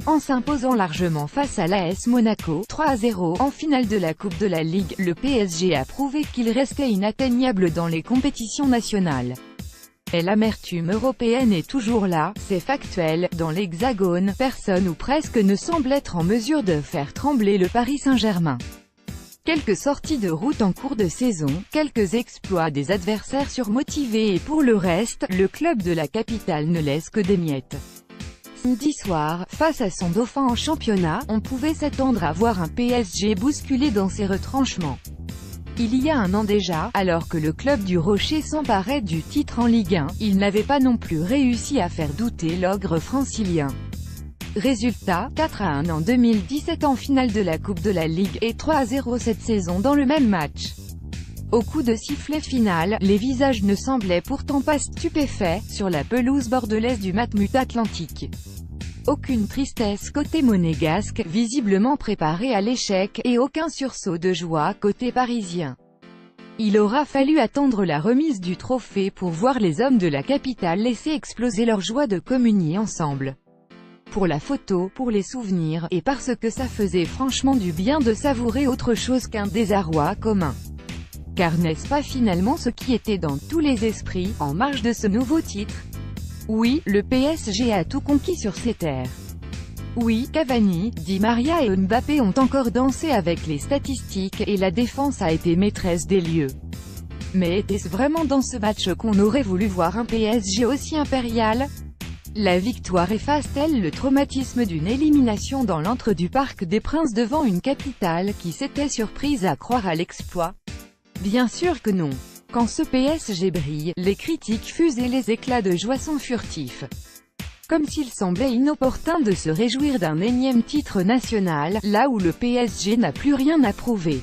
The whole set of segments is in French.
En s'imposant largement face à l'AS Monaco, 3-0, en finale de la Coupe de la Ligue, le PSG a prouvé qu'il restait inatteignable dans les compétitions nationales. Et l'amertume européenne est toujours là, c'est factuel, dans l'Hexagone, personne ou presque ne semble être en mesure de faire trembler le Paris Saint-Germain. Quelques sorties de route en cours de saison, quelques exploits des adversaires surmotivés et pour le reste, le club de la capitale ne laisse que des miettes. Samedi soir, face à son dauphin en championnat, on pouvait s'attendre à voir un PSG bousculé dans ses retranchements. Il y a un an déjà, alors que le club du Rocher s'emparait du titre en Ligue 1, il n'avait pas non plus réussi à faire douter l'ogre francilien. Résultat, 4-1 en 2017 en finale de la Coupe de la Ligue, et 3-0 cette saison dans le même match. Au coup de sifflet final, les visages ne semblaient pourtant pas stupéfaits, sur la pelouse bordelaise du Matmut Atlantique. Aucune tristesse côté monégasque, visiblement préparé à l'échec, et aucun sursaut de joie côté parisien. Il aura fallu attendre la remise du trophée pour voir les hommes de la capitale laisser exploser leur joie de communier ensemble. Pour la photo, pour les souvenirs, et parce que ça faisait franchement du bien de savourer autre chose qu'un désarroi commun. Car n'est-ce pas finalement ce qui était dans tous les esprits, en marge de ce nouveau titre? Oui, le PSG a tout conquis sur ses terres. Oui, Cavani, Di Maria et Mbappé ont encore dansé avec les statistiques, et la défense a été maîtresse des lieux. Mais était-ce vraiment dans ce match qu'on aurait voulu voir un PSG aussi impérial? La victoire efface-t-elle le traumatisme d'une élimination dans l'antre du Parc des Princes devant une capitale qui s'était surprise à croire à l'exploit? Bien sûr que non. Quand ce PSG brille, les critiques fusent et les éclats de joie sont furtifs. Comme s'il semblait inopportun de se réjouir d'un énième titre national, là où le PSG n'a plus rien à prouver.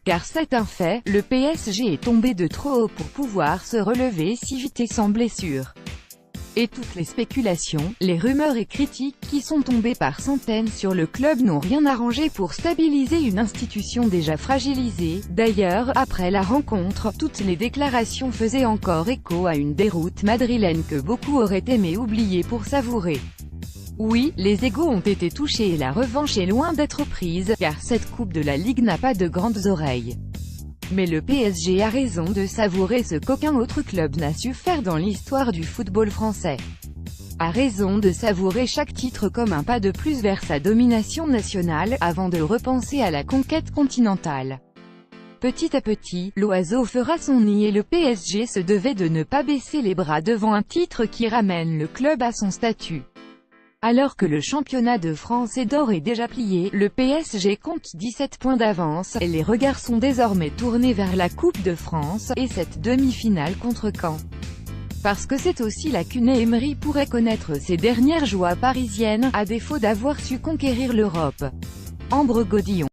Car c'est un fait, le PSG est tombé de trop haut pour pouvoir se relever si vite et sans blessure. Et toutes les spéculations, les rumeurs et critiques qui sont tombées par centaines sur le club n'ont rien arrangé pour stabiliser une institution déjà fragilisée. D'ailleurs, après la rencontre, toutes les déclarations faisaient encore écho à une déroute madrilène que beaucoup auraient aimé oublier pour savourer. Oui, les égos ont été touchés et la revanche est loin d'être prise, car cette Coupe de la Ligue n'a pas de grandes oreilles. Mais le PSG a raison de savourer ce qu'aucun autre club n'a su faire dans l'histoire du football français. A raison de savourer chaque titre comme un pas de plus vers sa domination nationale, avant de repenser à la conquête continentale. Petit à petit, l'oiseau fera son nid et le PSG se devait de ne pas baisser les bras devant un titre qui ramène le club à son statut. Alors que le championnat de France est d'or et déjà plié, le PSG compte 17 points d'avance, et les regards sont désormais tournés vers la Coupe de France, et cette demi-finale contre Caen. Parce que c'est aussi là qu'Unai Emery pourrait connaître ses dernières joies parisiennes, à défaut d'avoir su conquérir l'Europe. Ambre Godillon.